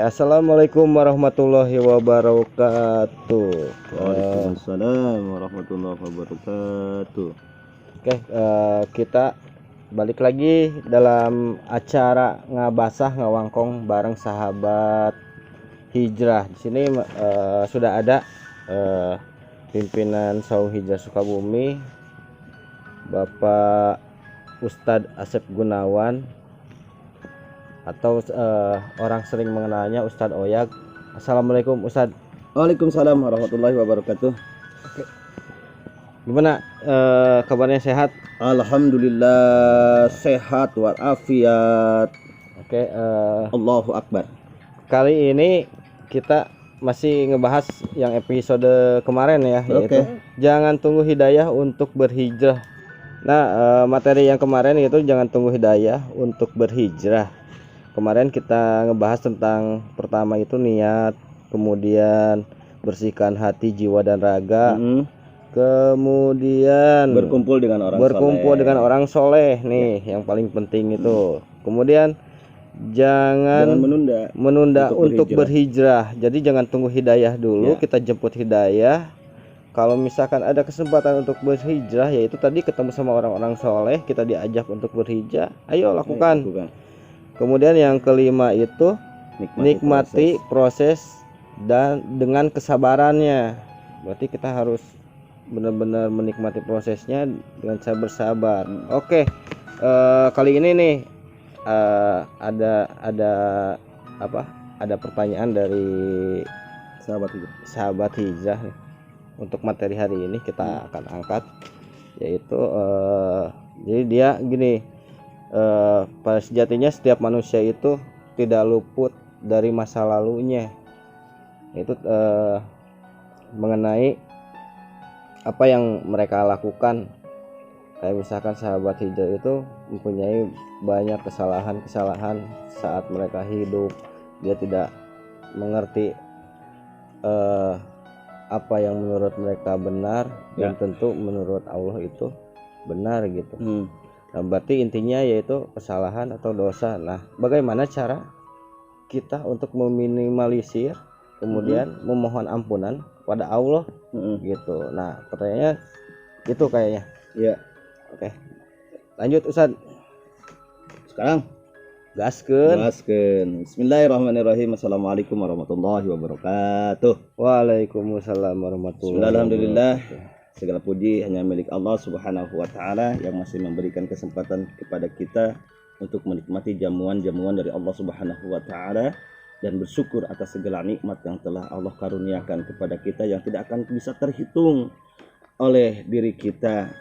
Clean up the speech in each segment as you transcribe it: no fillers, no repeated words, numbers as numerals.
Assalamualaikum warahmatullahi wabarakatuh. Waalaikumsalam warahmatullahi wabarakatuh. Oke, kita balik lagi dalam acara ngabasah ngawangkong bareng sahabat hijrah. Di sini sudah ada pimpinan Saung Hijrah Sukabumi, Bapak Ustadz Asep Gunawan, atau orang sering mengenalnya Ustadz Oyag. Assalamualaikum Ustadz. Waalaikumsalam warahmatullahi wabarakatuh. Oke. Gimana kabarnya, sehat? Alhamdulillah sehat walafiat. Oke. Allahu Akbar. Kali ini kita masih ngebahas yang episode kemarin ya, yaitu jangan tunggu hidayah untuk berhijrah. Nah, materi yang kemarin itu jangan tunggu hidayah untuk berhijrah. Kemarin kita ngebahas tentang pertama itu niat, kemudian bersihkan hati, jiwa dan raga, kemudian berkumpul dengan orang soleh nih ya, yang paling penting itu. Kemudian jangan menunda untuk berhijrah. Jadi jangan tunggu hidayah dulu, kita jemput hidayah. Kalau misalkan ada kesempatan untuk berhijrah, yaitu tadi ketemu sama orang-orang soleh, kita diajak untuk berhijrah, ayo lakukan. Kemudian yang kelima itu nikmati proses dan dengan kesabarannya. Berarti kita harus benar-benar menikmati prosesnya dengan sabar. Oke, kali ini nih ada pertanyaan dari sahabat hijrah nih. Untuk materi hari ini kita akan angkat, yaitu jadi dia gini. Pada sejatinya setiap manusia itu tidak luput dari masa lalunya. Itu mengenai apa yang mereka lakukan. Kayak misalkan sahabat hijrah itu mempunyai banyak kesalahan saat mereka hidup. Dia tidak mengerti apa yang menurut mereka benar dan tentu menurut Allah itu benar gitu. Nah, berarti intinya yaitu kesalahan atau dosa. Nah, bagaimana cara kita untuk meminimalisir, kemudian memohon ampunan pada Allah gitu. Nah, pertanyaannya itu kayaknya. Ya. Oke. Lanjut Ustadz. Sekarang gaskeun. Bismillahirrahmanirrahim. Assalamualaikum warahmatullahi wabarakatuh. Waalaikumsalam warahmatullahi wabarakatuh. Alhamdulillah. Segala puji hanya milik Allah Subhanahu wa Ta'ala yang masih memberikan kesempatan kepada kita untuk menikmati jamuan-jamuan dari Allah Subhanahu wa Ta'ala dan bersyukur atas segala nikmat yang telah Allah karuniakan kepada kita yang tidak akan bisa terhitung oleh diri kita.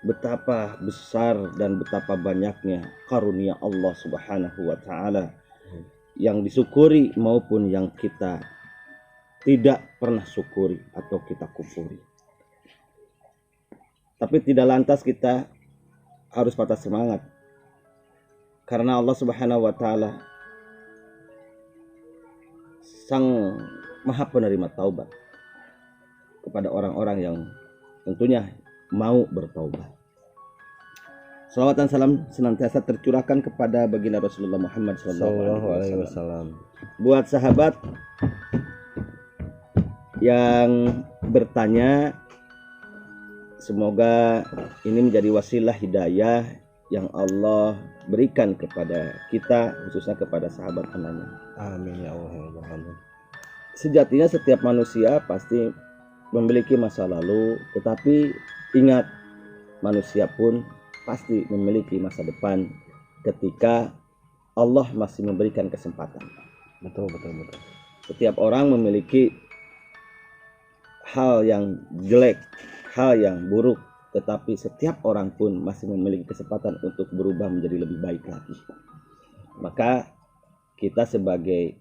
Betapa besar dan betapa banyaknya karunia Allah Subhanahu wa Ta'ala yang disyukuri maupun yang kita tidak pernah syukuri atau kita kufuri. Tapi tidak lantas kita harus patah semangat, karena Allah Subhanahu wa Ta'ala Sang Maha Penerima Taubat kepada orang-orang yang tentunya mau bertaubat. Salawat dan salam senantiasa tercurahkan kepada baginda Rasulullah Muhammad SAW. Buat sahabat yang bertanya, semoga ini menjadi wasilah hidayah yang Allah berikan kepada kita, khususnya kepada sahabat penanya. Amin ya Allah. Sejatinya setiap manusia pasti memiliki masa lalu, tetapi ingat, manusia pun pasti memiliki masa depan ketika Allah masih memberikan kesempatan. Betul. Setiap orang memiliki hal yang jelek, hal yang buruk, tetapi setiap orang pun masih memiliki kesempatan untuk berubah menjadi lebih baik lagi. Maka kita sebagai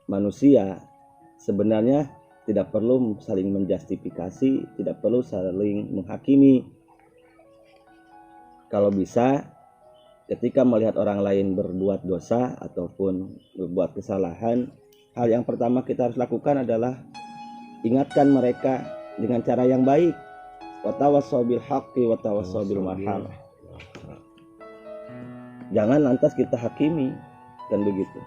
manusia sebenarnya tidak perlu saling menjustifikasi, tidak perlu saling menghakimi. Kalau bisa, ketika melihat orang lain berbuat dosa ataupun berbuat kesalahan, hal yang pertama kita harus lakukan adalah ingatkan mereka dengan cara yang baik. Watawassaw bil haqqi watawassaw bil marham. Jangan lantas kita hakimi, kan begitu.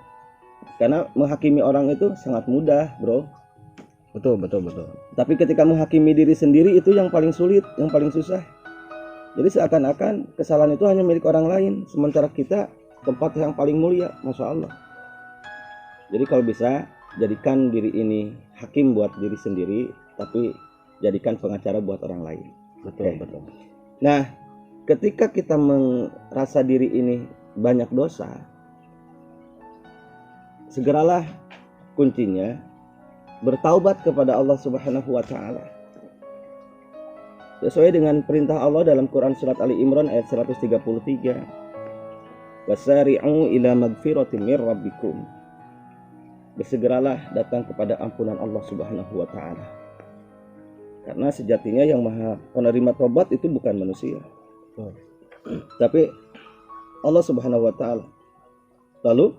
Karena menghakimi orang itu sangat mudah, bro. Betul. Tapi ketika menghakimi diri sendiri itu yang paling sulit, yang paling susah. Jadi seakan-akan kesalahan itu hanya milik orang lain, sementara kita tempat yang paling mulia, masya Allah. Jadi kalau bisa jadikan diri ini hakim buat diri sendiri, tapi jadikan pengacara buat orang lain. Betul. Nah, ketika kita merasa diri ini banyak dosa, segeralah kuncinya bertaubat kepada Allah Subhanahu wa taala. Sesuai dengan perintah Allah dalam Quran surat Ali Imran ayat 133. Wasari'u ila magfiratin mir rabbikum. Bersegeralah datang kepada ampunan Allah Subhanahu wa taala. Karena sejatinya yang Maha penerima tobat itu bukan manusia. Tapi Allah Subhanahu wa taala. Lalu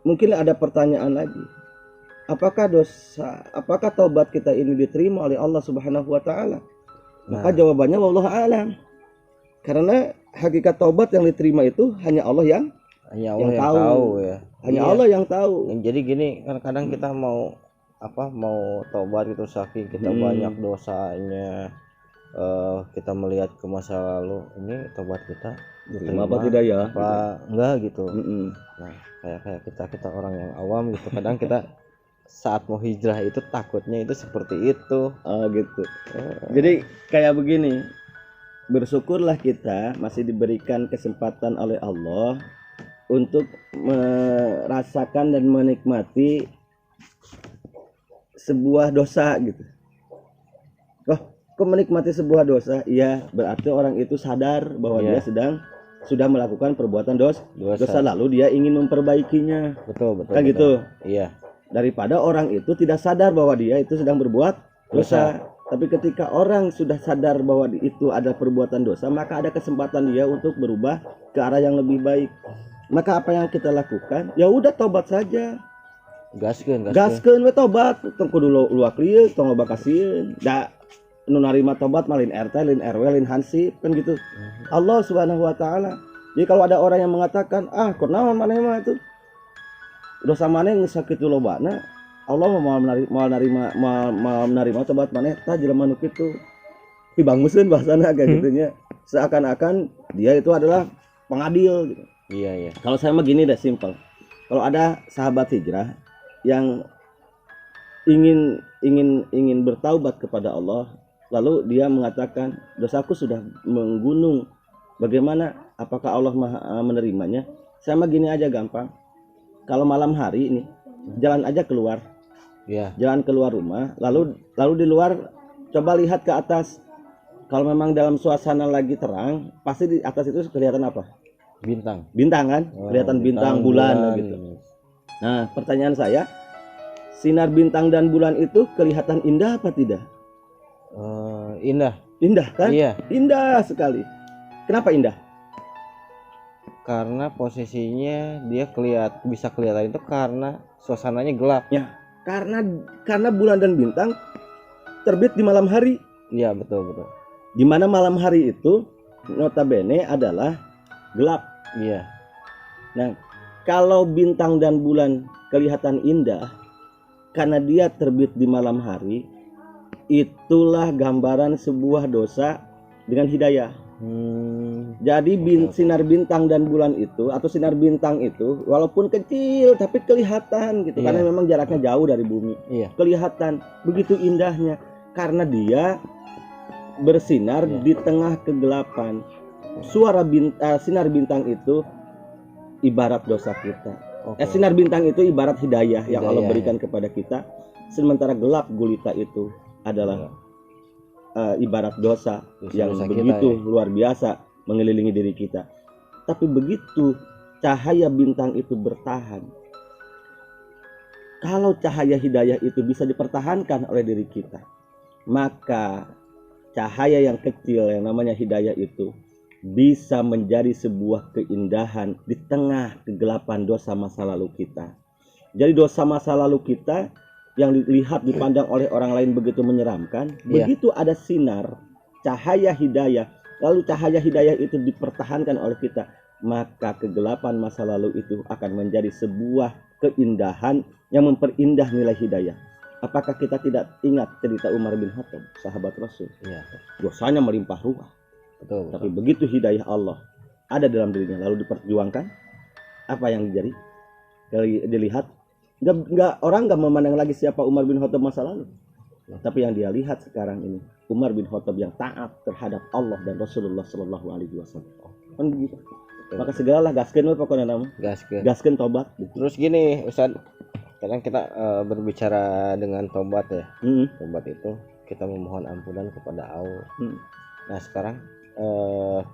mungkin ada pertanyaan lagi. Apakah taubat kita ini diterima oleh Allah Subhanahu wa taala? Maka jawabannya wallahu a'lam. Karena hakikat taubat yang diterima itu hanya Allah yang tahu ya. Hanya Allah yang tahu. Jadi gini, kadang-kadang kita mau taubat itu saking kita banyak dosanya, kita melihat ke masa lalu, ini taubat kita diterima apa tidak ya? Apa enggak gitu. Nah, kayak kita orang yang awam gitu, kadang kita saat mau hijrah itu takutnya itu seperti itu. Gitu. Jadi kayak begini, bersyukurlah kita masih diberikan kesempatan oleh Allah untuk merasakan dan menikmati sebuah dosa gitu. Kok menikmati sebuah dosa? Iya, berarti orang itu sadar bahwa dia sudah melakukan perbuatan dosa lalu dia ingin memperbaikinya. Betul. Kan gitu. Iya. Daripada orang itu tidak sadar bahwa dia itu sedang berbuat dosa. Tapi ketika orang sudah sadar bahwa itu ada perbuatan dosa, maka ada kesempatan dia untuk berubah ke arah yang lebih baik. Maka apa yang kita lakukan? Ya udah tobat saja. Gaskeun we tobat, tong kudu luak lieu, tong loba kasieun. Da nu narima tobat malin RT, lin RW, lin hansip kan gitu. Allah Subhanahu wa taala. Jadi kalau ada orang yang mengatakan, kunaon maneh mah itu dosa maneh geus sakitu lobana, Allah mau menerima tobat maneh tah jelema nu kitu. Dibanguskeun bahasana kayak gitunya. Seakan-akan dia itu adalah pengadil gitu. Iya. Kalau saya mah gini deh, simpel. Kalau ada sahabat hijrah yang ingin bertaubat kepada Allah, lalu dia mengatakan dosaku sudah menggunung, bagaimana? Apakah Allah menerimanya? Saya mah gini aja gampang. Kalau malam hari ini jalan aja keluar, jalan keluar rumah, lalu di luar coba lihat ke atas. Kalau memang dalam suasana lagi terang, pasti di atas itu kelihatan apa? Bintang kan? Kelihatan bintang, bulan gitu. Nah, pertanyaan saya, sinar bintang dan bulan itu kelihatan indah apa tidak? Indah kan? Iya. Indah sekali. Kenapa indah? Karena posisinya dia bisa kelihatan itu karena suasananya gelap. Ya, karena bulan dan bintang terbit di malam hari. Iya, betul. Di mana malam hari itu notabene adalah gelap. Iya. Nah, kalau bintang dan bulan kelihatan indah karena dia terbit di malam hari, itulah gambaran sebuah dosa dengan hidayah. Jadi sinar bintang dan bulan itu atau sinar bintang itu walaupun kecil tapi kelihatan gitu, karena memang jaraknya jauh dari bumi. Kelihatan begitu indahnya karena dia bersinar di tengah kegelapan. Sinar bintang itu ibarat dosa kita. Sinar bintang itu ibarat hidayah yang Allah berikan kepada kita, sementara gelap gulita itu adalah ibarat dosa yang begitu luar biasa mengelilingi diri kita. Tapi begitu cahaya bintang itu bertahan, kalau cahaya hidayah itu bisa dipertahankan oleh diri kita, maka cahaya yang kecil yang namanya hidayah itu bisa menjadi sebuah keindahan di tengah kegelapan dosa masa lalu kita. Jadi dosa masa lalu kita yang dilihat dipandang oleh orang lain begitu menyeramkan, begitu ada sinar cahaya hidayah, lalu cahaya hidayah itu dipertahankan oleh kita, maka kegelapan masa lalu itu akan menjadi sebuah keindahan yang memperindah nilai hidayah. Apakah kita tidak ingat cerita Umar bin Khattab, sahabat Rasul? Iya. Dosanya melimpah ruah. Betul. Tapi begitu hidayah Allah ada dalam dirinya lalu diperjuangkan, apa yang terjadi? Kalau dilihat, orang nggak memandang lagi siapa Umar bin Khattab masa lalu. Tapi yang dia lihat sekarang ini Umar bin Khattab yang taat terhadap Allah dan Rasulullah Shallallahu Alaihi Wasallam. Kan begitu. Maka segeralah gaskeun pokoknya nama. Gaskeun tobat. Terus gini, Ustaz, kadang kita berbicara dengan tobat ya. Tobat itu kita memohon ampunan kepada Allah. Nah sekarang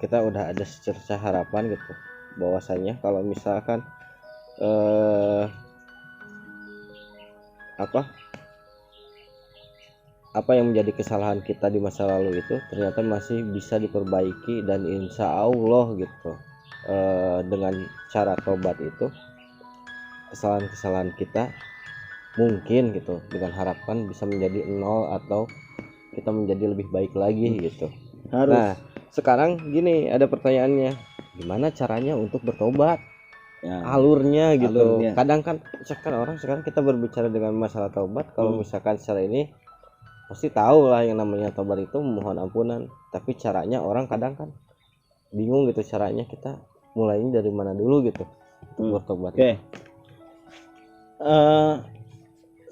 kita udah ada secerca harapan gitu, bahwasanya kalau misalkan apa yang menjadi kesalahan kita di masa lalu itu ternyata masih bisa diperbaiki, dan insya Allah gitu dengan cara tobat itu kesalahan-kesalahan kita mungkin gitu dengan harapan bisa menjadi nol atau kita menjadi lebih baik lagi gitu. Nah sekarang gini, ada pertanyaannya, gimana caranya untuk bertobat? Ya, alurnya gitu. Kadang kan orang sekarang kita berbicara dengan masalah tobat, kalau misalkan secara ini pasti tahu lah yang namanya tobat itu memohon ampunan, tapi caranya orang kadang kan bingung gitu, caranya kita mulainya dari mana dulu gitu untuk bertobat. Oke.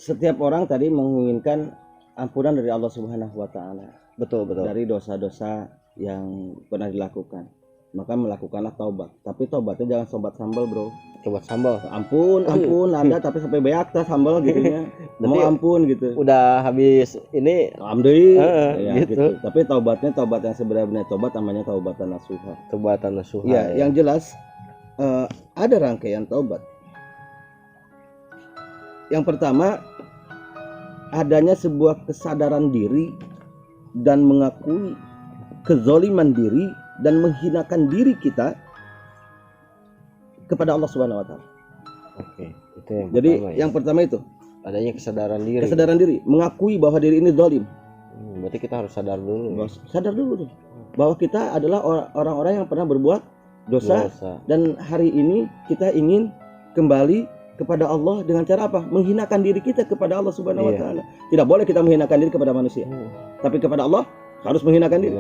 Setiap orang tadi menginginkan ampunan dari Allah Subhanahu wa taala. Betul. Dari dosa-dosa yang pernah dilakukan. Maka melakukanlah taubat. Tapi taubatnya jangan sobat sambal, bro. Sobat sambal. Ampun, ada tapi sampai beak tas sambal gitu ya. Mau ampun gitu. Udah habis ini alhamdulillah ya, gitu. Tapi taubatnya taubat yang sebenarnya taubat namanya taubatan nasuha. Taubatan nasuha. Ya, yang jelas ada rangkaian taubat. Yang pertama, adanya sebuah kesadaran diri dan mengakui kezaliman diri dan menghinakan diri kita kepada Allah Subhanahu wa taala. Oke, itu yang jadi pertama, yang pertama itu adanya kesadaran diri. Kesadaran diri, mengakui bahwa diri ini zalim. Berarti kita harus sadar dulu. Sadar dulu tuh bahwa kita adalah orang-orang yang pernah berbuat dosa. Dan hari ini kita ingin kembali kepada Allah dengan cara apa? Menghinakan diri kita kepada Allah Subhanahu wa taala. Tidak boleh kita menghinakan diri kepada manusia. Tapi kepada Allah harus menghinakan diri.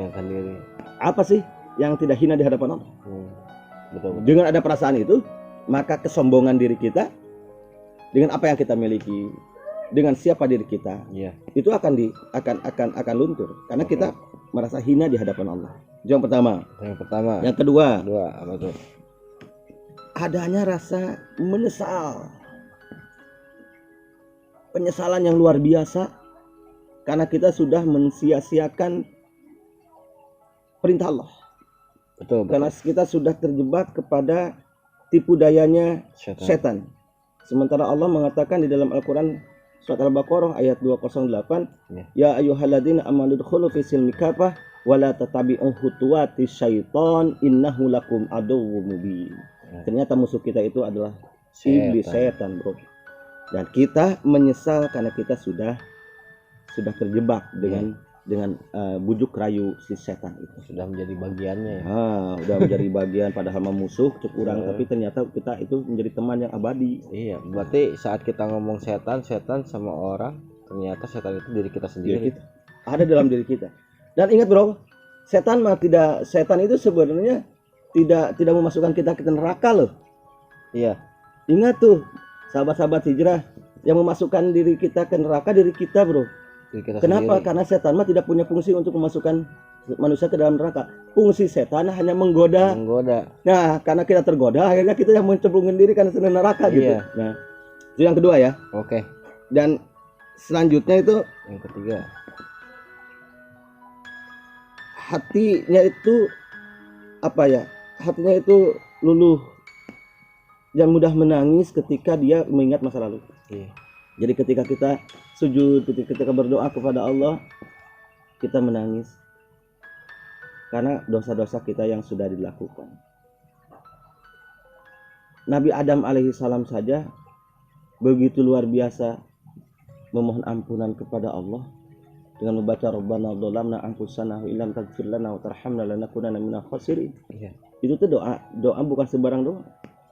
Apa sih yang tidak hina di hadapan Allah? Betul. Dengan ada perasaan itu, maka kesombongan diri kita dengan apa yang kita miliki, dengan siapa diri kita, itu akan luntur karena kita merasa hina di hadapan Allah. Itu yang pertama. Yang kedua, apa tuh? Adanya rasa menyesal. Penyesalan yang luar biasa karena kita sudah mensia-siakan perintah Allah. Betul. Karena kita sudah terjebak kepada tipu dayanya setan. Sementara Allah mengatakan di dalam Al-Qur'an surat Al-Baqarah ayat 208, ya ayyuhalladzina amanu dkhulu fi silmi kafah wa la tattabi'u khutuwati syaitan innahu lakum aduwwum mubin. Ternyata musuh kita itu adalah iblis, setan, bro. Dan kita menyesal karena kita sudah terjebak dengan bujuk rayu si setan itu. Sudah menjadi bagiannya ya. Udah menjadi bagian padahal musuh kurang, tapi ternyata kita itu menjadi teman yang abadi. Iya, berarti saat kita ngomong setan sama orang, ternyata setan itu diri kita sendiri. Ada dalam diri kita. Dan ingat bro, setan itu sebenarnya tidak memasukkan kita ke neraka loh. Iya. Ingat tuh, sahabat-sahabat hijrah, yang memasukkan diri kita ke neraka diri kita, bro. Kenapa? Sendiri. Karena setan mah tidak punya fungsi untuk memasukkan manusia ke dalam neraka. Fungsi setan hanya menggoda. Nah, karena kita tergoda, akhirnya kita yang mencemplungin diri karena senang neraka gitu. Nah, itu yang kedua ya. Oke. Dan selanjutnya itu yang ketiga. Hatinya itu hatinya itu luluh dan mudah menangis ketika dia mengingat masa lalu. Jadi ketika kita sujud, ketika berdoa kepada Allah, kita menangis karena dosa-dosa kita yang sudah dilakukan. Nabi Adam alaihissalam saja begitu luar biasa memohon ampunan kepada Allah dengan membaca Rabbana dzalamna anfusana wa illam taghfir lana wa tarhamna lanakunanna minal khasirin. Itu tuh doa bukan sembarang doa,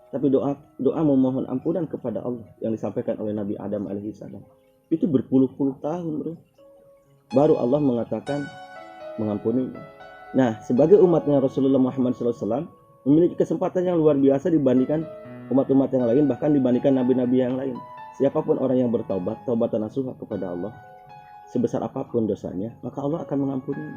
tapi doa memohon ampunan kepada Allah yang disampaikan oleh Nabi Adam alaihissalam. Itu berpuluh-puluh tahun, bro. Baru Allah mengatakan mengampuni. Nah, sebagai umatnya Rasulullah Muhammad SAW memiliki kesempatan yang luar biasa dibandingkan umat-umat yang lain, bahkan dibandingkan nabi-nabi yang lain. Siapapun orang yang bertaubat, taubatan nasuha kepada Allah, sebesar apapun dosanya, maka Allah akan mengampuni.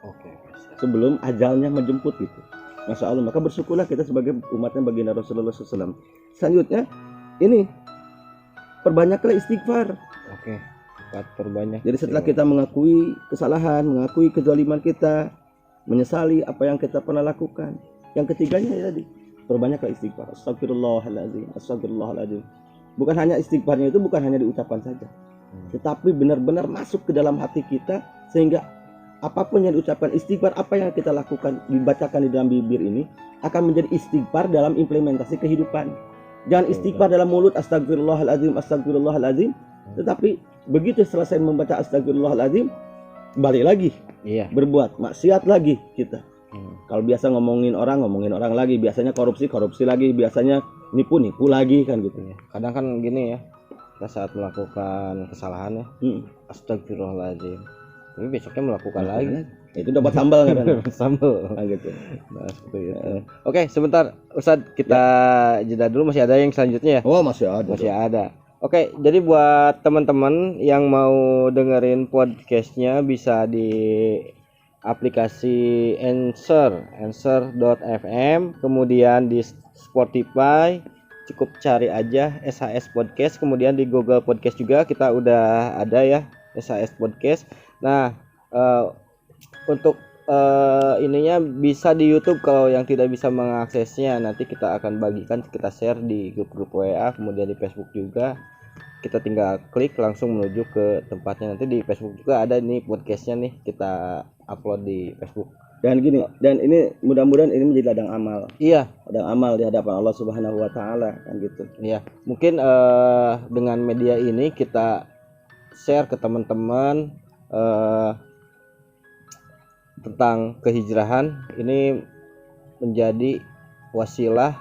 Oke. Sebelum ajalnya menjemput gitu. Masya Allah, maka bersyukurlah kita sebagai umatnya baginda Rasulullah SAW. Selanjutnya, ini perbanyaklah istighfar. Oke. Perbanyak. Jadi setelah kita mengakui kesalahan, mengakui kezaliman kita, menyesali apa yang kita pernah lakukan, yang ketiganya ya tadi, perbanyaklah istighfar. Astagfirullahaladzim, astagfirullahaladzim. Bukan hanya istighfarnya itu bukan hanya diucapkan saja, tetapi benar-benar masuk ke dalam hati kita, sehingga apapun yang diucapkan istighfar, apa yang kita lakukan, dibacakan di dalam bibir ini akan menjadi istighfar dalam implementasi kehidupan. Jangan istighfar dalam mulut, astagfirullahaladzim, astagfirullahaladzim, tetapi begitu selesai membaca astagfirullahaladzim, balik lagi, berbuat maksiat lagi kita. Kalau biasa ngomongin orang lagi, biasanya korupsi lagi, biasanya nipu lagi kan gitu. Kadang kan gini ya, kita saat melakukan kesalahan ya, astagfirullahaladzim, tapi besoknya melakukan lagi. Itu dapat sambal kan? Sambal. Nah, gitu. Nah, seperti itu. Oke, sebentar Ustadz, kita jeda dulu, masih ada yang selanjutnya ya? Oh, masih ada. Masih ada. Oke, jadi buat teman-teman yang mau dengerin podcastnya bisa di aplikasi Anchor.fm, kemudian di Spotify cukup cari aja SHS Podcast, kemudian di Google Podcast juga kita udah ada ya SHS Podcast. Nah, untuk ininya bisa di YouTube. Kalau yang tidak bisa mengaksesnya, nanti kita akan bagikan, kita share di grup-grup WA, kemudian di Facebook juga. Kita tinggal klik langsung menuju ke tempatnya. Nanti di Facebook juga ada nih podcastnya nih, kita upload di Facebook. Dan gini, dan ini mudah-mudahan ini menjadi ladang amal. Iya, ladang amal di hadapan Allah Subhanahu wa taala kan gitu. Iya, mungkin dengan media ini kita share ke teman-teman tentang kehijrahan. Ini menjadi wasilah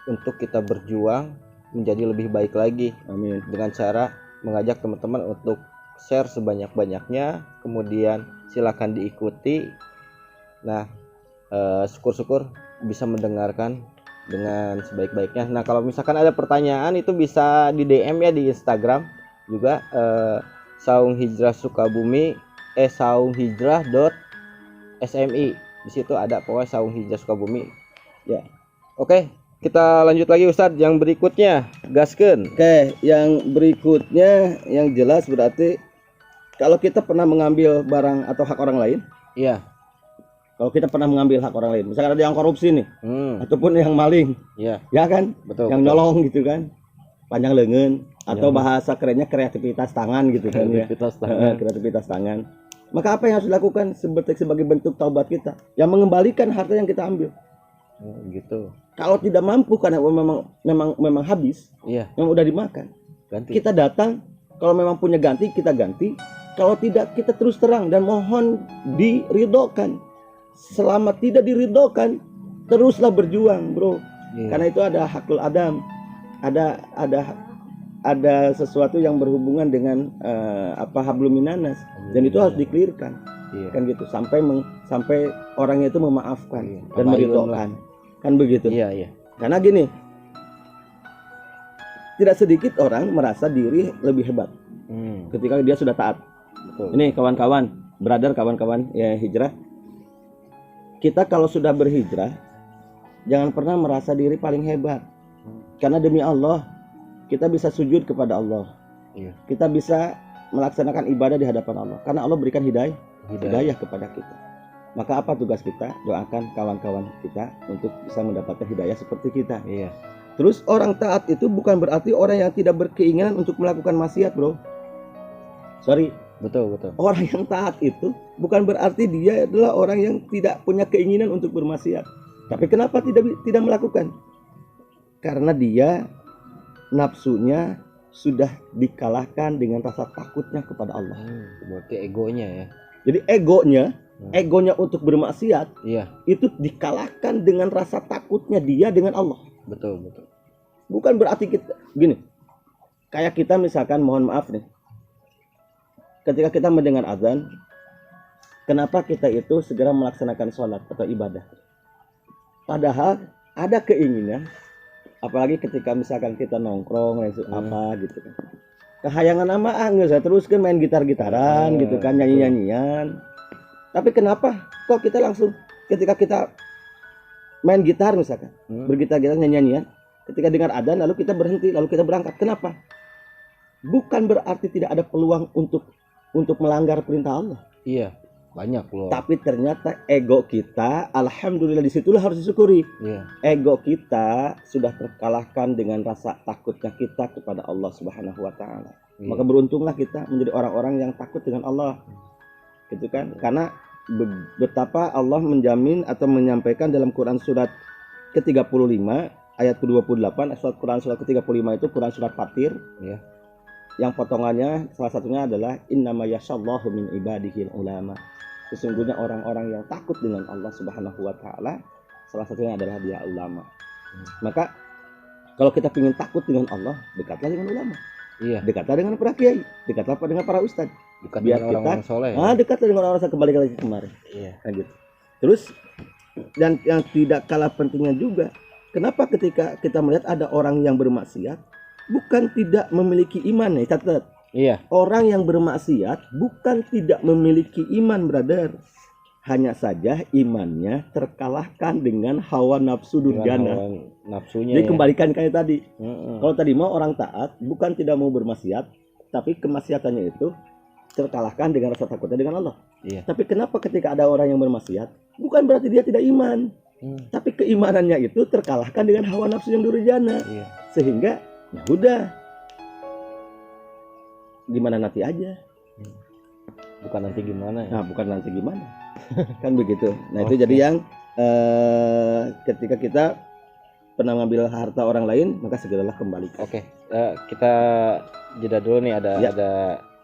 untuk kita berjuang menjadi lebih baik lagi. Amin. Dengan cara mengajak teman-teman untuk share sebanyak-banyaknya, kemudian silakan diikuti. Nah, syukur-syukur bisa mendengarkan dengan sebaik-baiknya. Nah, kalau misalkan ada pertanyaan itu bisa di DM ya di Instagram juga, Saung Hijrah Sukabumi, saunghijrah.smi. Di situ ada pokoknya Saung Hijrah Sukabumi. Ya. Oke, kita lanjut lagi Ustadz, yang berikutnya gaskeun. Oke, yang berikutnya yang jelas berarti kalau kita pernah mengambil barang atau hak orang lain. Iya. Kalau kita pernah mengambil hak orang lain, misalkan ada yang korupsi nih, ataupun yang maling, ya kan, betul, yang nyolong gitu kan, panjang lengan, atau bahasa kerennya kreativitas tangan gitu kan, kreativitas tangan. Maka apa yang harus dilakukan sebagai bentuk taubat kita, yang mengembalikan harta yang kita ambil. Gitu. Kalau tidak mampu karena memang habis, yang udah dimakan, ganti. Kita datang, kalau memang punya ganti kita ganti, kalau tidak kita terus terang dan mohon diridhokan. Selama tidak diridhokan, teruslah berjuang, bro. Karena itu ada hakul adam, ada sesuatu yang berhubungan dengan hablum minanas, dan itu harus dikelirkan, kan gitu, sampai orangnya itu memaafkan dan meridhokan, kan begitu. Karena gini, tidak sedikit orang merasa diri lebih hebat ketika dia sudah taat. Betul. Ini kawan-kawan, kawan-kawan ya hijrah. Kita kalau sudah berhijrah, jangan pernah merasa diri paling hebat. Karena demi Allah, kita bisa sujud kepada Allah. Kita bisa melaksanakan ibadah di hadapan Allah. Karena Allah berikan hidayah kepada kita. Maka apa tugas kita? Doakan kawan-kawan kita untuk bisa mendapatkan hidayah seperti kita. Terus orang taat itu bukan berarti orang yang tidak berkeinginan untuk melakukan maksiat, bro. Sorry. Betul. Orang yang taat itu bukan berarti dia adalah orang yang tidak punya keinginan untuk bermaksiat. Tapi kenapa tidak melakukan? Karena dia nafsunya sudah dikalahkan dengan rasa takutnya kepada Allah. Berarti egonya ya. Jadi egonya egonya untuk bermaksiat, iya, itu dikalahkan dengan rasa takutnya dia dengan Allah. betul, betul. Bukan berarti kita gini. Kayak kita misalkan, mohon maaf nih, ketika kita mendengar azan, kenapa kita itu segera melaksanakan sholat atau ibadah? Padahal ada keinginan, apalagi ketika misalkan kita nongkrong apa gitu kan. Kehayangan nama nggak saya teruskan main gitar-gitaran gitu kan, nyanyi-nyanyian. Tapi kenapa kok kita langsung ketika kita main gitar misalkan, bergitar-gitar nyanyi-nyanyian, ketika dengar adzan lalu kita berhenti, lalu kita berangkat. Kenapa? Bukan berarti tidak ada peluang untuk melanggar perintah Allah. Iya, banyak loh. Tapi ternyata ego kita, alhamdulillah disitulah harus disyukuri. Iya. Ego kita sudah terkalahkan dengan rasa takutnya kita kepada Allah Subhanahu wa taala. Iya. Maka beruntunglah kita menjadi orang-orang yang takut dengan Allah. Gitu kan? Karena betapa Allah menjamin atau menyampaikan dalam Quran surat ke-35 ayat ke-28, surat ke-35 itu Quran surat Fatir. Iya. Yang potongannya salah satunya adalah innama yasyallahu min ibadihil ulama. Sesungguhnya orang-orang yang takut dengan Allah Subhanahu wa taala salah satunya adalah dia ulama. Maka kalau kita ingin takut dengan Allah, dekatlah dengan ulama. Iya. Dekatlah dengan para kiai, dekatlah dengan para ustadz. Dekat Biar dengan kita orang-orang soleh. dekatlah dengan orang-orang yang kembali lagi kemarin. Iya. Nah, gitu. Terus dan yang tidak kalah pentingnya juga, kenapa ketika kita melihat ada orang yang bermaksiat bukan tidak memiliki iman, nih catat. Iya. Orang yang bermaksiat bukan tidak memiliki iman, brother. Hanya saja imannya terkalahkan dengan hawa nafsu durjana. Nafsunya. Jadi kembalikan kayak tadi. Kalau tadi mau orang taat bukan tidak mau bermaksiat, tapi kemaksiatannya itu terkalahkan dengan rasa takutnya dengan Allah. Iya. Tapi kenapa ketika ada orang yang bermaksiat bukan berarti dia tidak iman, tapi keimanannya itu terkalahkan dengan hawa nafsu yang durjana. Iya. Sehingga ya udah, gimana nanti aja. Bukan nanti gimana ya? Nah, bukan nanti gimana. Kan begitu. Nah, itu jadi yang ketika kita pernah ngambil harta orang lain, maka segeralah kembali. Oke, kita jeda dulu nih, Ya.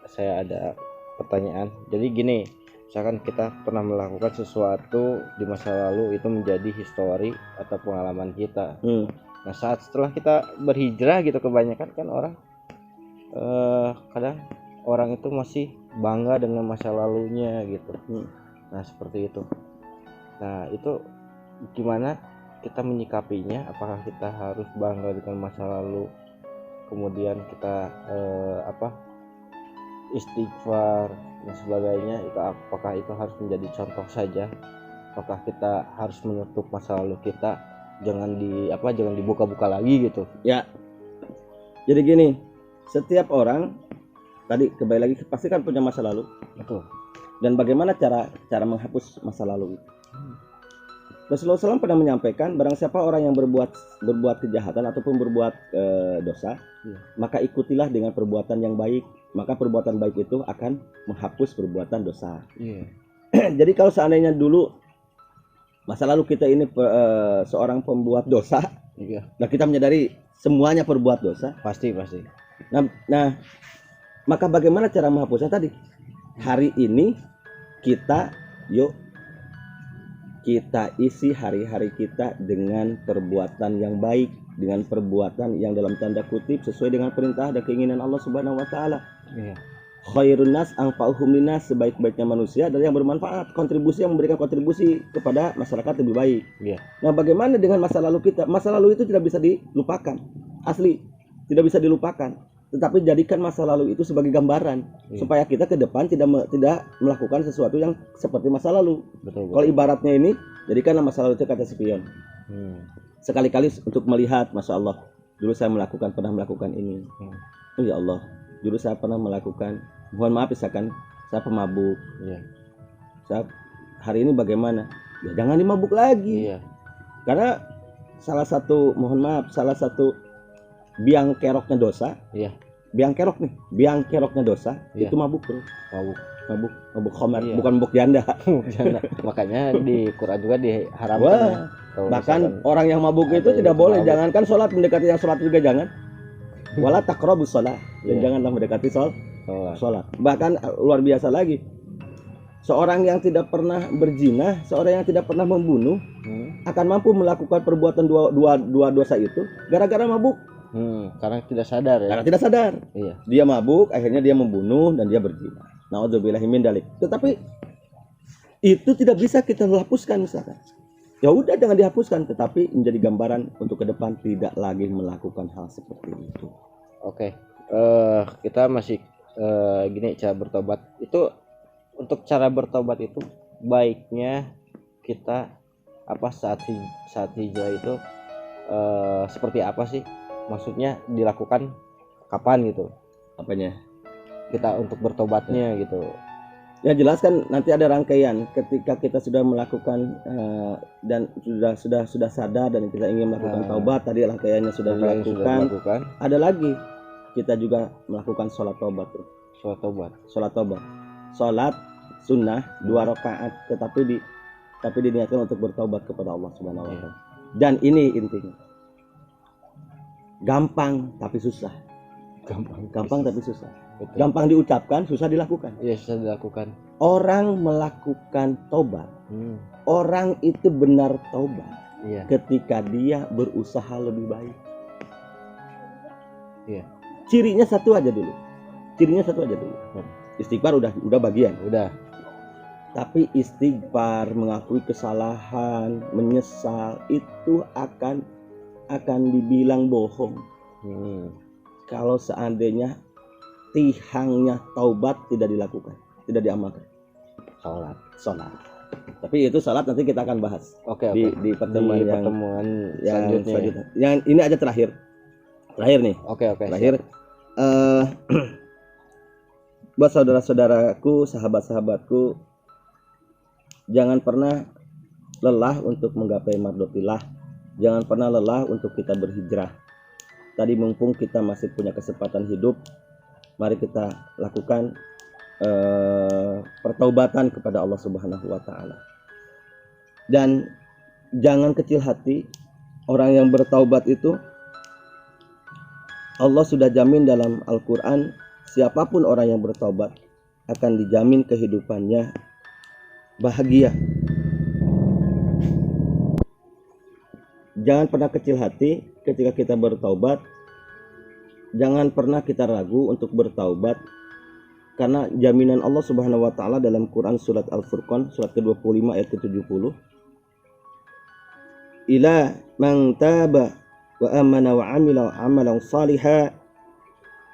Saya ada pertanyaan. Jadi gini, misalkan kita pernah melakukan sesuatu di masa lalu itu menjadi histori atau pengalaman kita. Nah, saat setelah kita berhijrah gitu, kebanyakan kan orang kadang orang itu masih bangga dengan masa lalunya gitu. Nah, seperti itu. Nah, itu gimana kita menyikapinya? Apakah kita harus bangga dengan masa lalu, kemudian kita istighfar dan sebagainya? Itu apakah itu harus menjadi contoh saja? Apakah kita harus menutup masa lalu kita, jangan dibuka-buka lagi gitu? Ya. Jadi gini, setiap orang tadi kembali lagi pasti kan punya masa lalu. Betul. Dan bagaimana cara menghapus masa lalu itu? Rasulullah SAW pernah menyampaikan, barang siapa orang yang berbuat kejahatan ataupun berbuat dosa, maka ikutilah dengan perbuatan yang baik, maka perbuatan baik itu akan menghapus perbuatan dosa. Jadi kalau seandainya dulu masa lalu kita ini seorang pembuat dosa, nah kita menyadari semuanya perbuat dosa, pasti. Nah, maka bagaimana cara menghapusnya tadi? Hari ini kita isi hari-hari kita dengan perbuatan yang baik, dengan perbuatan yang dalam tanda kutip sesuai dengan perintah dan keinginan Allah Subhanahu wa taala. Khairun nas anfa'uhum linnas, sebaik-baiknya manusia adalah yang bermanfaat, yang memberikan kontribusi kepada masyarakat lebih baik. Nah, bagaimana dengan masa lalu kita? Masa lalu itu tidak bisa dilupakan. Asli, tidak bisa dilupakan. Tetapi jadikan masa lalu itu sebagai gambaran supaya kita ke depan tidak melakukan sesuatu yang seperti masa lalu. Betul. Kalau ibaratnya ini, jadikanlah masa lalu itu kata spion. Sekali-kali untuk melihat, masya Allah, dulu saya pernah melakukan ini. Oh ya Allah, dulu saya pernah melakukan. Mohon maaf misalkan saya pemabuk. Saya hari ini bagaimana? Ya jangan dimabuk lagi. Karena salah satu biang keroknya dosa. Biang keroknya dosa itu mabuk, bro. Mabuk khamar, bukan mabuk janda. Makanya di Quran juga diharamkan. Bahkan orang yang mabuk itu tidak boleh. Jangankan sholat, mendekati yang sholat juga jangan. Wala taqrabus shalah. Dan janganlah mendekati sholat. Bahkan luar biasa lagi. Seorang yang tidak pernah berzina, seorang yang tidak pernah membunuh, akan mampu melakukan perbuatan dua dosa itu gara-gara mabuk. Karena tidak sadar ya. Karena tidak sadar. Iya. Dia mabuk, akhirnya dia membunuh dan dia berzina. Nauzubillahi min dzalik. Tetapi itu tidak bisa kita hapuskan misalkan. Ya udah jangan dihapuskan, tetapi menjadi gambaran untuk ke depan tidak lagi melakukan hal seperti itu. Oke. Kita masih gini, cara bertobat itu, untuk cara bertobat itu baiknya kita saat hijrah itu seperti apa sih? Maksudnya dilakukan kapan gitu? Apanya? Kita untuk bertobatnya gitu. Ya jelas kan nanti ada rangkaian ketika kita sudah melakukan dan sudah sadar dan kita ingin melakukan taubat, tadi rangkaiannya sudah dilakukan. Ada lagi kita juga melakukan sholat taubat tuh. Sholat taubat. Sholat sunnah 2 rakaat, tapi diniatkan untuk bertaubat kepada Allah Subhanahu wa taala. Dan ini intinya. Gampang tapi susah. Gampang tapi susah. Betul. Gampang diucapkan, susah dilakukan. Iya, susah dilakukan. Orang melakukan tobat, orang itu benar tobat ketika dia berusaha lebih baik. Iya. Cirinya satu aja dulu. Istighfar udah bagian. Udah. Tapi istighfar, mengakui kesalahan, menyesal itu akan dibilang bohong. Kalau seandainya tihangnya taubat tidak dilakukan, tidak diamalkan. Sholat. Tapi itu sholat nanti kita akan bahas. Di pertemuan yang selanjutnya. Yang ini aja terakhir nih. Oke. Terakhir. Buat saudara-saudaraku, sahabat-sahabatku, jangan pernah lelah untuk menggapai mardotillah. Jangan pernah lelah untuk kita berhijrah. Tadi mumpung kita masih punya kesempatan hidup, mari kita lakukan pertaubatan kepada Allah Subhanahu wa taala. Dan jangan kecil hati, orang yang bertaubat itu Allah sudah jamin dalam Al-Qur'an, siapapun orang yang bertaubat akan dijamin kehidupannya bahagia. Jangan pernah kecil hati ketika kita bertaubat. Jangan pernah kita ragu untuk bertaubat, karena jaminan Allah Subhanahu wa taala dalam Quran surat Al-Furqan surat ke-25 ayat ke-70. Ila man taba wa amana wa amila amalan salihan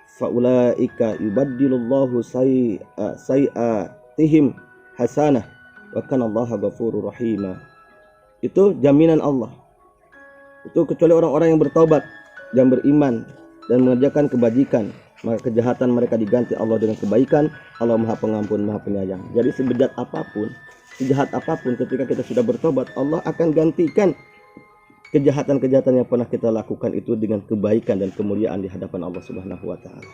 fa ulaika yubaddilullahu sayi'atihim hasanah wa kana Allaha ghafurur rahim. Itu jaminan Allah. Itu kecuali orang-orang yang bertaubat dan beriman dan mengerjakan kebajikan, maka kejahatan mereka diganti Allah dengan kebaikan. Allah Maha Pengampun, Maha Penyayang. Jadi sejahat apapun ketika kita sudah bertobat, Allah akan gantikan kejahatan-kejahatan yang pernah kita lakukan itu dengan kebaikan dan kemuliaan di hadapan Allah Subhanahu wa taala.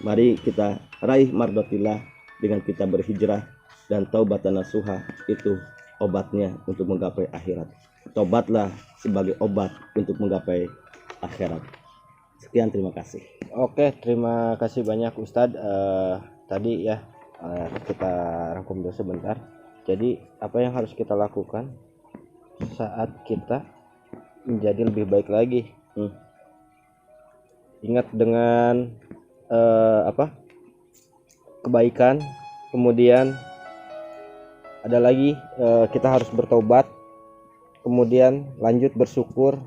Mari kita raih mardotillah dengan kita berhijrah, dan taubatan nasuha itu obatnya untuk menggapai akhirat. Tobatlah sebagai obat untuk menggapai akhirat. Sekian, terima kasih. Oke, terima kasih banyak Ustadz. Tadi ya kita rangkum dulu sebentar. Jadi apa yang harus kita lakukan saat kita menjadi lebih baik lagi? Ingat dengan kebaikan. Kemudian ada lagi, kita harus bertobat. Kemudian lanjut bersyukur.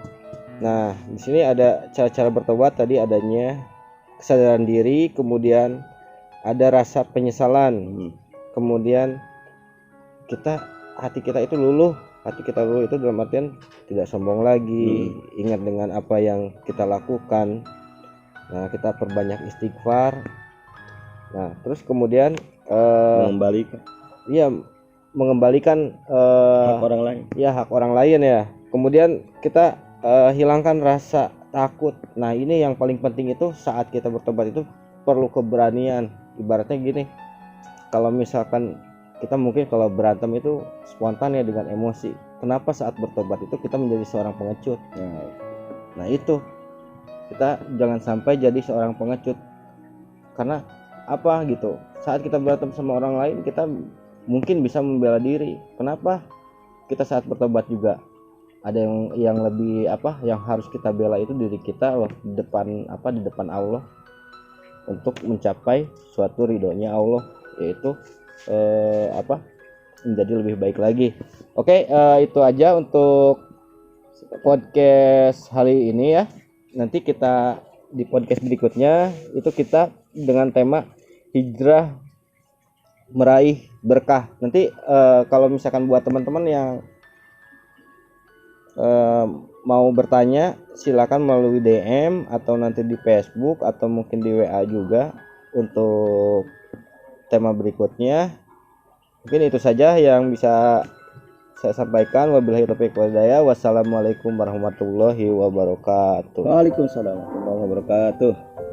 Nah, di sini ada cara-cara bertobat. Tadi adanya kesadaran diri, kemudian ada rasa penyesalan, kemudian hati kita itu luluh. Hati kita luluh itu dalam artian tidak sombong lagi, ingat dengan apa yang kita lakukan. Nah, kita perbanyak istighfar. Nah, terus kemudian mengembalikan hak orang lain. Ya, hak orang lain ya. Kemudian kita hilangkan rasa takut. Nah, ini yang paling penting itu saat kita bertobat itu perlu keberanian. Ibaratnya gini, kalau misalkan kita mungkin kalau berantem itu spontan ya dengan emosi. Kenapa saat bertobat itu kita menjadi seorang pengecut? Nah itu, kita jangan sampai jadi seorang pengecut. Karena apa gitu? Saat kita berantem sama orang lain, kita mungkin bisa membela diri. Kenapa? Kita saat bertobat juga ada yang lebih yang harus kita bela itu diri kita di depan Allah untuk mencapai suatu ridhonya Allah, yaitu menjadi lebih baik lagi. Oke, itu aja untuk podcast hari ini ya. Nanti kita di podcast berikutnya itu kita dengan tema hijrah meraih berkah. Nanti kalau misalkan buat teman-teman yang mau bertanya, silakan melalui DM atau nanti di Facebook atau mungkin di WA juga untuk tema berikutnya. Mungkin itu saja yang bisa saya sampaikan. Wabillahi taufiq wal hidayah. Wassalamualaikum warahmatullahi wabarakatuh. Waalaikumsalam warahmatullahi wabarakatuh.